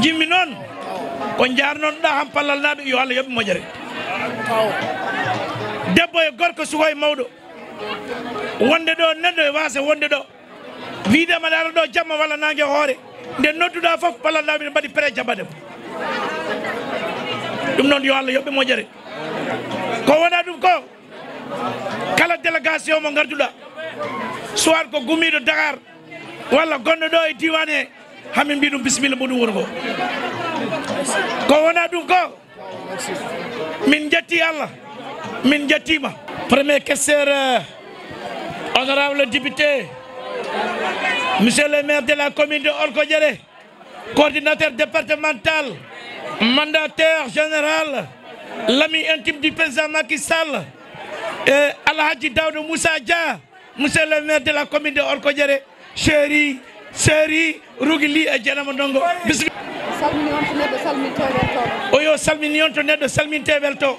jimmi non ko jarnon da ham pallal nabe yo Allah yobi mojere debbo e gorko sukoy mawdo wonde do neddo e wase wonde do wiide ma dara do jamma wala nange hoore nde nodduda fof pallal nabe badi pré jabade dum non yo Allah yobi mojere ko wona dum ko kala délégation mo garduda soir ko gumido Dakar wala gonno do e diwane hamin bi dum bismillah bodum worgo ko wona dum ko min jetti Allah min jettima premier questeur honorable député monsieur le maire de la commune de Orkodjere coordinateur départemental mandataire général l'ami intime du président Macky Sall et Alhaji Daouda Moussa Dia monsieur le maire de la commune de Orkodjere chéri Rugili e Janama Ndongo bismillah salmini on to neddo salminte welto oyo salmini on to neddo salminte welto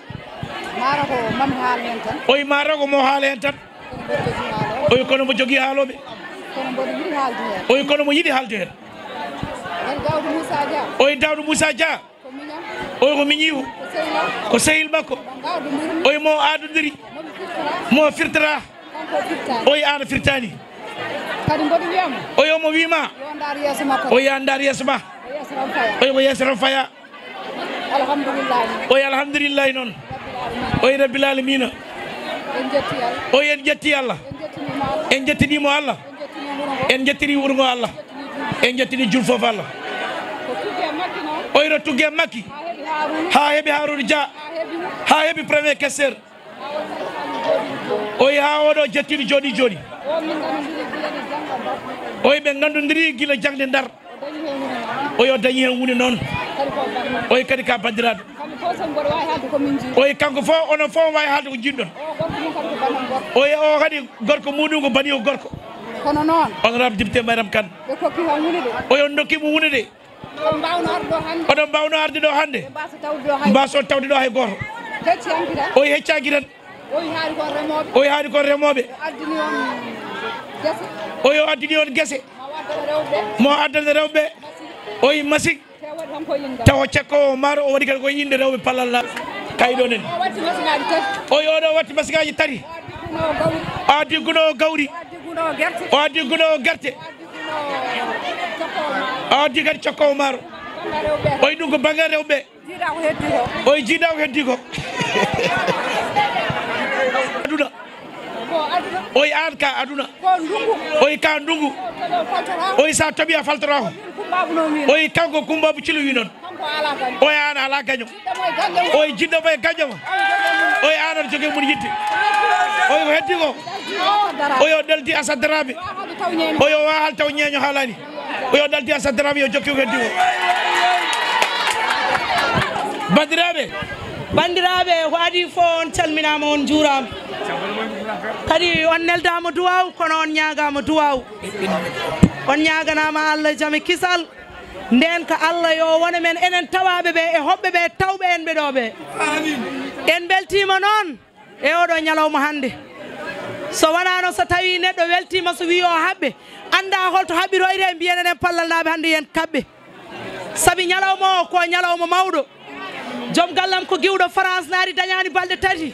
mara ko mam haal hen tan oy mara ko mo haal hen tan oy kono mo jogi haalobe kono mbodo yidi haalde hen oy kono mo yidi haalde hen Daouda Moussa Dia oy Daouda Moussa Dia ko miñam oy ko miñiwu ko sehil makko oy mo adodiri mo firtara oy ana firtani kadi mbodo wiyama oyo mo wima yo ndar yeso makko oy andar yeso ma oy ko yeso faya alhamdulillah oy alhamdulillah non oy rabbil alamin oy en jetti Allah en jettini mo Allah en jettini wurgo Allah en jettini jul fof Allah oy ro tugge makki ha hebi Harouna Dia ha hebi premier questeur oy ha odo jettini jodi oy be gandodiri gila jangde ndar oyo dañi hen woni non oy kadi ka bandiraɗo oy kanko fo onon fo wawi haalde ko jiɗɗon oy o kadi gorko muɗum ko bani o gorko kono noon honorable député Mayram Kane ɓe kokki han hunde de oyo dokkimo hunde de oɗon mbawno arde ɗo hande mbaso tawde ɗo hay goto oy heccaki tan oy haali kon remoɓe oyo addini on guese mo addane rewɓe oy masik taw cekko maro o waɗi kadi koye inde rewɓe pallal la kayɗo nen oy oɗo watti masikaji tati o addi guno gawri o addi guno guerte o addi kadi cokkowo maro oy ɗum ko banggue rewɓe oy jiiɗa ko heddi ko aduna oy an ka aduna oy ka ndungu oy sa toɓi a faltora ko oy kanko Kumbabu Cilu wi noon oy an ala gaño oy jiɗɗo mo e gañoma oy an aɗa jogui mun yidde oy ko heddi ko oyo ɗeldi Assane Dramé oyo wa hal taw ñeño haalani oyo ɗeldi Assane Dramé yo jokki ko heddi ko bandiraɓe ko adi fo on calminama on juurama kadi on neldama duwaw kono on ñagama duwaw on ñaganama Allah jaame kisal nden ko Allah yo wona men enen tawaɓe ɓe e hoɓɓe ɓe tawɓe en ɓeɗoɓe en beltima noon e oɗo ñalawma hande so wonano so tawi neɗɗo weltima so wi o haɓɓe anda holto haɓɓiroyde mbiyen enen pallal naɓe hande yen kaɓɓe saabi ñalawma o ko ñalawma mawɗo joom gallam ko giwɗo France naari dañani balɗe tati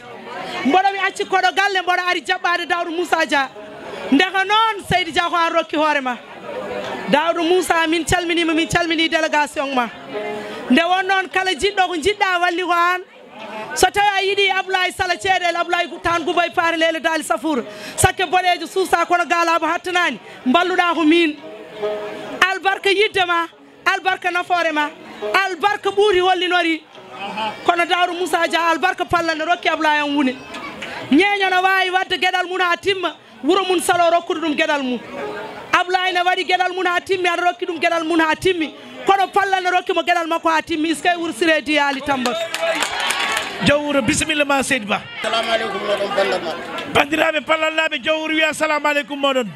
mboɗo mi acci koɗo galle mboɗo ari jaɓɓade Daouda Moussa Dia ndeka noon Seydi Dia ko an rokki hoorema Daouda Moussa min calmini délégation ma nde won noon kala jiɗɗo ko jiɗɗa walli ko an so tawi a yiiɗi Abdoulaye Sala ceeɗele Abdoulaye tan Gubay Paare Lele Dali Safour sakke boɗejo suusa kono galaba hattanani balluɗa ko min albarka yidde ma albarka nafoore ma albarka ɓuuri hollinori kono Daouda Moussa Dia albarka pallal ne rokki Abdoulaye an wune ñeño no wawi wadde gueɗal mum ha timma wuuro mum salo rokkude ɗum gueɗal mum Abdoulaye ne waɗi gueɗal mum ha timmi aɗa rokki ɗum gueɗal mum ha timmi kono pallal ne rokkimo gueɗal makko ha timmi iskay wuuro Siré Diyali Tamba jawwuro bisimilla ma Seydi Ba assalamu aleykum moɗon ballal ma bandiraɓe pallal naɓe jawwuro wiya assalamu aleykum moɗon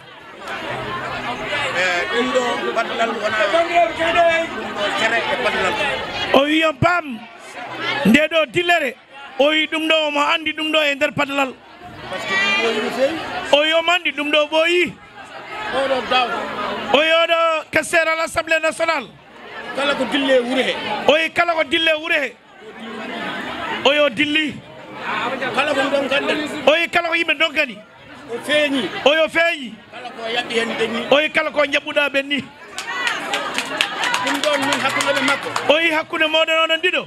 ɗum ɗo Padalal wona ɗum ɗo tere e Padalal o wiya bam nde ɗo dillere o wi ɗum ɗo omo andi ɗum ɗo e nder Padalal par ce que ɗum ɓoyi no fewi o yomo andi ɗum ɗo ɓooyi oɗo Daouda o yoɗo questeur à l'Assemblée nationale kala ko dille wure he oyi kala ko dille wure he oyo dilli kala ko donkanden oyi kala ko yimɓe donkani o feeñi oyo feeñi kala ko yaɓi hen ɓenni oyi kala ko jaɓɓuɗa ɓenni ɗum ɗon min hakkude makko oyi hakkude moɗon onon ɗiɗo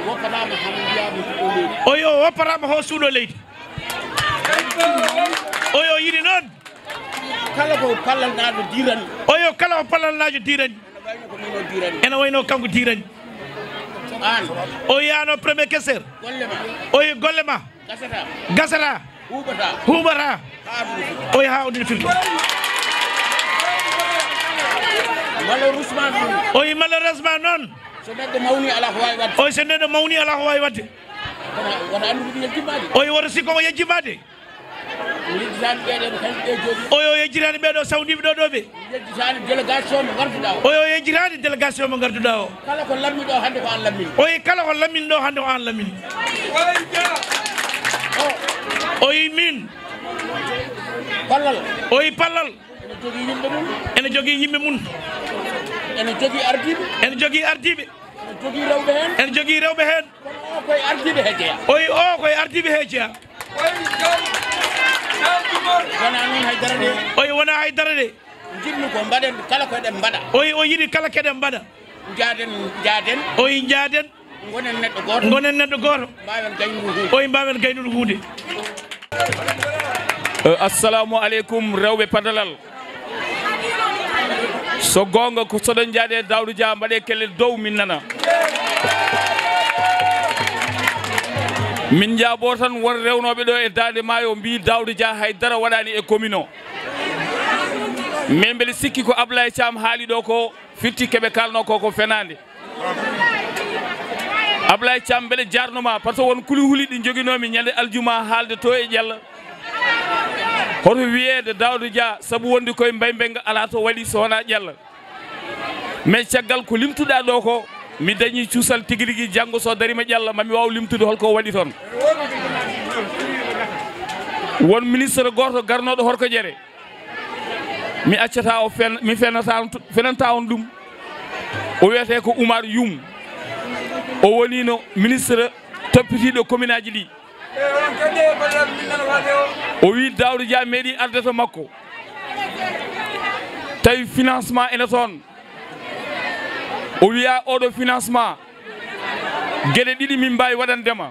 woppatama han mbiyama ko leydi oyo woppatama ho suuɗo leydi oyo yiɗi noon kala ko pallanɗaɗo dirani oyo kala ko pallanɗajo dirani wayno ko min o dirani ene wayno kanko dirani an o yano premier questeur golle ma oyi golle ma gasata gasata huɓata huɓata haɗude oyi ha odine firti malheureusement ɗum oyi malheureusement noon so neɗɗo mawni ala ko wawi wadde oyi so neɗɗo mawni ala ko wawi wadde wona andude ɗum yejjimade oyi woto sikko ko yejjimade yejjitani ɓeɗen kañum ɓe jooɗi oyo yejjitani ɓeɗo sawdiɓe ɗo ɗoɓe yejjitani délégation mo garduɗa o oyo yejjitani délégation mo garduɗa o kala ko lammi ɗo hande ko an lammini oyi kala ko lammini ɗo hande ko an lammini oyi min pallal oyi pallal ene jogui yimɓe mum ene jogui yimɓe mum ene jogui ardiɓe ene jogui ardiɓe ene jogui rewɓe hen ene jogui rewɓe hen kono o koye ardiɓe he jeeya oyi o koye ardiɓe he jeeya wona noon haydara de oyi wona haydara de jinmi ko mbaɗen kala koyeɗen mbaɗa oyi o yiɗi kala keɗen mbaɗa jaaden oyi jaaden gonen neɗɗo goto gonen neɗɗo goto mbawen gaynude hunde oyi mbawen gaynude hunde assalamu aleykum rewɓe Padalal so gonga ko soɗon jaade Daouda Dia mbaɗe kelle dow min nana min jaabo tan won rewnoɓe ɗo e dande maayo mbi Daouda Dia haydara waɗani e commune o mais beele sikki ko Ablaye Thiam haali ɗo ko firti keɓe kalno ko fenade Ablaye Thiam beele jarnoma par ce que won kuli huli ɗi joguinomi ñande aljuma haalde to e ƴella hoto wiyede Daouda Dia saabu wondi koye mbaybenga ala to waɗi so wona ƴella mais caggal ko limtuɗa ɗo ko mi dañi cuusal tigui rigui janggo so darima ƴella mami waw limtude holko waɗi toon won ministre goto garnoɗo horko jere mi accata o mi fenanta on ɗum o wiyete ko Oumar Youm o wonino ministre toppitiɗo commune aji ɗi o wi Daouda Dia meeɗi arde to makko tawi financement ene toon o wiya oɗo financement gueɗe ɗiɗi min mbawi waɗandema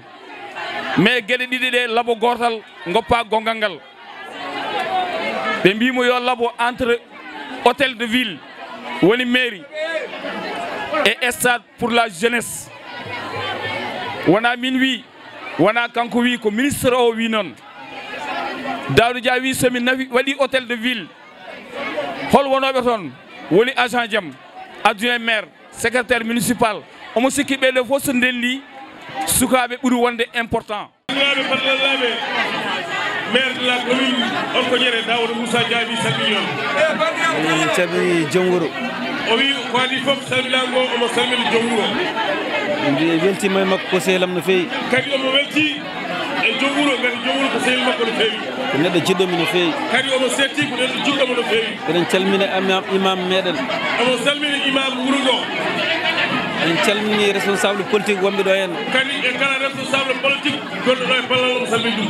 mais gueɗe ɗiɗi ɗe laaɓo gotal goppa gongal ngal ɓe mbimo yo laaɓo entre hôtel de ville woni mairie et stade pour la jeunesse wona min wi wona kanko wi ko ministre o wi noon Daouda Dia wi somi nafi waɗi hôtel de ville hol wonoɓe toon woni agent jaam adjoint maire secrétaire municipal omo sikki ɓeɗo fof so ndelli sukaɓe ɓuuri wonde important maire de la commune on ko jere Daouda Moussa Diaby salmini on caɓi jongoro o wi ko adi fof salminago omo salmini jonguro mbi weltima e makko ko sehilam no fewi kadi omo welti e jonguro gati jonguro ko sehil makko no fewi ko neɗɗo jiɗɗomi no fewi kadi omo setti ko neɗɗo jiɗɗomo no fewi eɗen calmina imam meɗen omo salmini imam wuuro ngo en calmini responsable politique wonɓe ɗo hen kadi e kala responsable politique gonɗo ɗo e Padalal omo salmini ɗum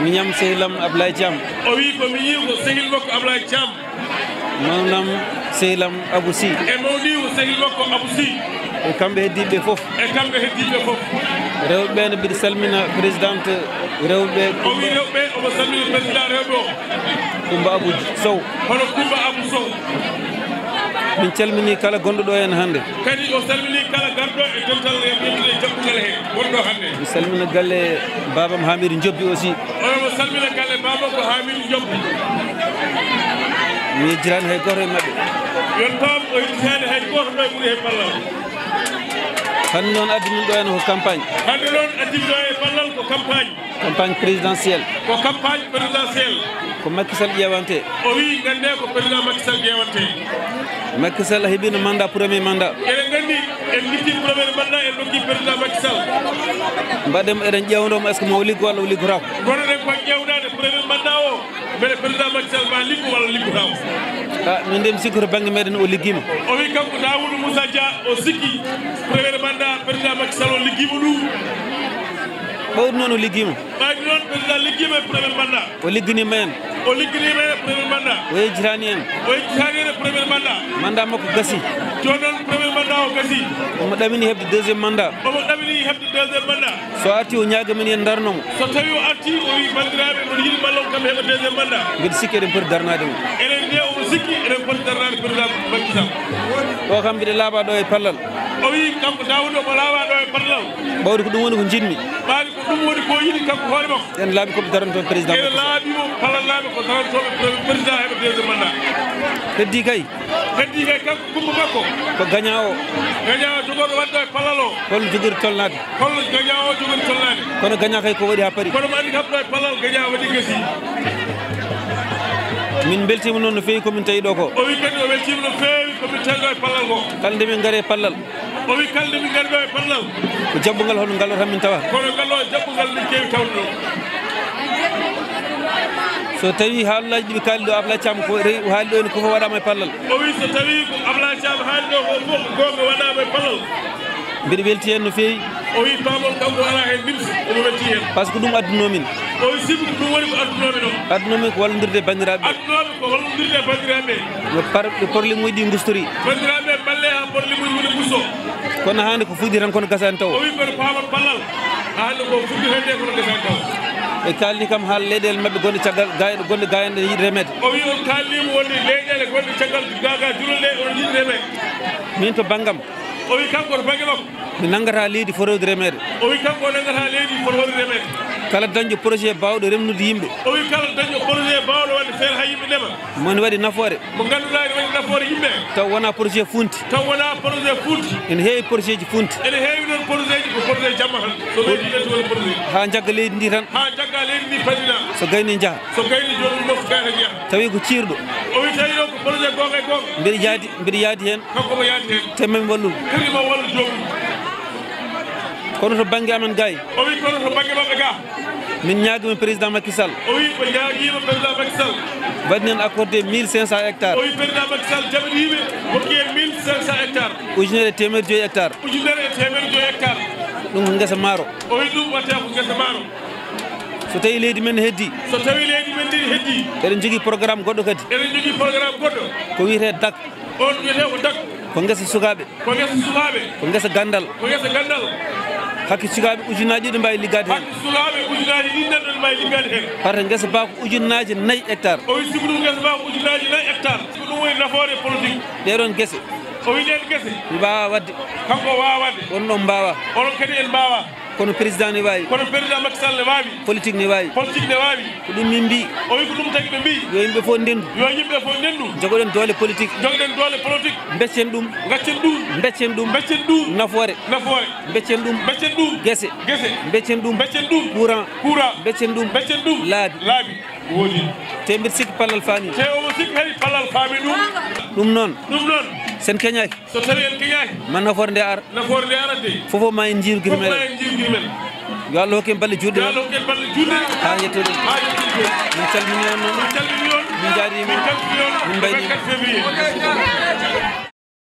mi ñam sehilam Ablaye Thiam o wi ko mi yi ko sehil makko Ablaye Thiam mawnam sehilam Abou Sy e mawni ko sehil makko Abou Sy e kamɓe heddiɓe foof e kamɓe heddiɓe foof rewɓe ne mbiɗa salmina présidente rewɓe o wi rewɓe omo salmini président rewɓe o Coumba Abou Sow hono Coumba Abou Sow min calmini kala gonɗo ɗo hen hannde kadi o salmini kala garɗo e dental e ƴettude jabbugal he wonɗo hannde mi salmina galle babam Hamidou Diobbi aussi omo salmina galle babam ko Hamidou Diobbi mi yejjirani hay goto e mabɓe yon pam o yejjitani hay goto ɗo e ɓuuri he Padalal hande noon addimin ɗo hen ko campagne hande noon addimɗo e Padalal ko campagne présidentielle ko campagne présidentielle ko Macky Sall ƴewante o wi gande ko président Macky Sall ƴewante Macky Sall heɓino mandat premier mandat eɗen nganndi en liggii premier mandat en ɗokki président Macky Sall mbaɗem eɗen ƴewnomo est ce que mo liggo walla o liggotako gonoɗen ko ƴewdade premier mandat o beele président Macky Sall ma liggo walla liggotako min nde mi sikku to banggue meɗen o liggima o wi kanko Daoudou Moussa Dia o sikki premier mandat président Macky Sall o liggima ɗum ɓawɗi noon o liggima ɓayde noon président liggima e premier mandat o ligganima en o ligganima en e premier mandat o yejjitani en o yejjitani en e premier mandat mandat makko gasi joni noon premier mandat o gasi omo ɗamini heɓde deuxiéme mandat omo ɗamini heɓde deuxiéme mandat so arti o ñagamin en darnomo so tawi o arti o wi bandiraɓe moɗo yiɗi ballon kam heɓa deuxiéme mandat mbiɗa sikki eɗen poti darnade mo enen nde omo sikki eɗen poti darnade président Macky Sall o kam mbiɗa laaɓa ɗo e pallal o wi kanko Daoudou omo laaɓa ɗo e pallal ɓawde ko ɗum woni ko jinmi ɓaali ko ɗum woni ko yiɗi kanko hoore makko en laaɓi koɓe daranto président ene laaɓimo pallal laaɓe ko darantoɓe président heɓa deuxiéme mandat heddi kay kanko gumba makko ko gagnant o jogoɗo wadde e pallal o holno jogori tolnade holno gagnant o jogori tolnade kono gagnant kay ko waɗi ha paari kono mo andi kam ɗo e pallal gagnant waɗi gasi min beltima noon no feewi komin tawi ɗo ko o wi kadi o weltima no feewi komin tawi ɗo e pallal ko kala nde min gaari e pallal o wi kala nde min gaari ɗo e pallal ko jabbugal holno ngallo tan min tawa kono ngallo jabbugal min kewi tawde ɗo so tawi haalullaji ɗiɓe kaali ɗo Ablaye Thiam ko haali ɗo ni kofo waɗama e pallal o wi so tawi ko Ablaye Thiam haali ɗo ko fof gonga waɗama e pallal mbiɗa welti hen no feewi o wi pamol kanko ala hen nimsa omo welti hen par ce que ɗum addunomin o wi sibu ko ɗum woni ko addunomin o addunomin ko wallodirde e bandiraɓe addunoɓe ko wallodirde e bandiraɓe no probléme uji ɗi gustori bandiraɓe balle ha probléme uji woni gusto kono hande ko fuɗi tan kono gasani taw o wi kono pamol pallal hande ko fuɗɗi hende kono gasani taw e kalni kam haala leyɗele mabɓe gonɗe caggal gonɗe gayanɗe yiɗi remede o wi on kaalnimo wonde leyɗele gonɗe caggal gaga julole on yiɗi remede min to banggam o wi kanko to banggue makko mi nanggata leydi fotode remede o wi kanko o nanggata leydi fotode remede kala dañƴo projet bawɗo remnude yimɓe o wi kala dañƴo projet bawɗo wadde feere ha yimɓe ndema moni waɗi nafoore mo ganduɗa ene waɗi nafoore yimɓe taw wona projet funti ene heewi projet ji funti ene heewi noon projet ji ko projet jamma tan so leydi ɗeti woni projet ha jagga leydi ndi tan ha jagga leydi ndi padina so gayni jaaha so gayni jomum mofo kayata jeeha tawi ko ciirɗo o wi tawi ɗo ko projet gonga e gonga mbiɗa yaadi hen kanko mo yaadi hen temmami wallude kadi mo wallu jomum kono to banggue amen gayi o wi kono to banggue mabɓe ga min ñaagui président Macky Sall o wi ko ñaaguima président Macky Sall waɗi hen accordé 1500 hectares o wi président Macky Sall jaɓaniɓe hokki hen 1500 hectares ujunere e temedde 2 hectares ujunere e temedde 2 hectares ɗum ko guesa maaro o wi ɗum watte ko guesa maaro so tawi leydi men heddi so tawi leydi men ndi heddi eɗen jogui programme goɗɗo kadi eɗen jogui programme goɗɗo ko wiyete dak on wiyete ko dak ko guesa sukaɓe ko guesa sukaɓe ko guesa gandal ko guesa gandal hakki sukaɓe ujunaji ɗiɗi mbawi liggade hen hakki sukaɓe ujunaji ɗi nanɗon mbawi liggade hen par ce guesa ba ko ujunaji 4 hectares o wi sigo ɗum guesa ba ko ujunaji 4 hectares ko ɗum woni nafoore politique ɗeɗon guese o wi ɗen guese mi mbawa wadde kanko wawa wadde on ɗon mbawa onon kadi en mbawa kono président ne wawi kono président Macky Sall ne wawi politique ne wawi politique ne wawi ko ɗum min mbi o wi ko ɗum tagui ɓe mbi yo yimɓe fof ndendu jogoɗen doole politique jogoɗen doole politique beccen ɗum beccen ɗum nafoore beccen ɗum guese beccen ɗum courant beccen ɗum laabi woni te mbiɗa sikki pallal faami te omo sikki kadi pallal faami ɗum noon sen keñaki so tawi en keñaki man nafoore nde ara de fofo ma en jiiru guila meɗen yo Allah hokken balle juɗɗe ha yettoɗen min calmini on noon min jaarima min mbaynima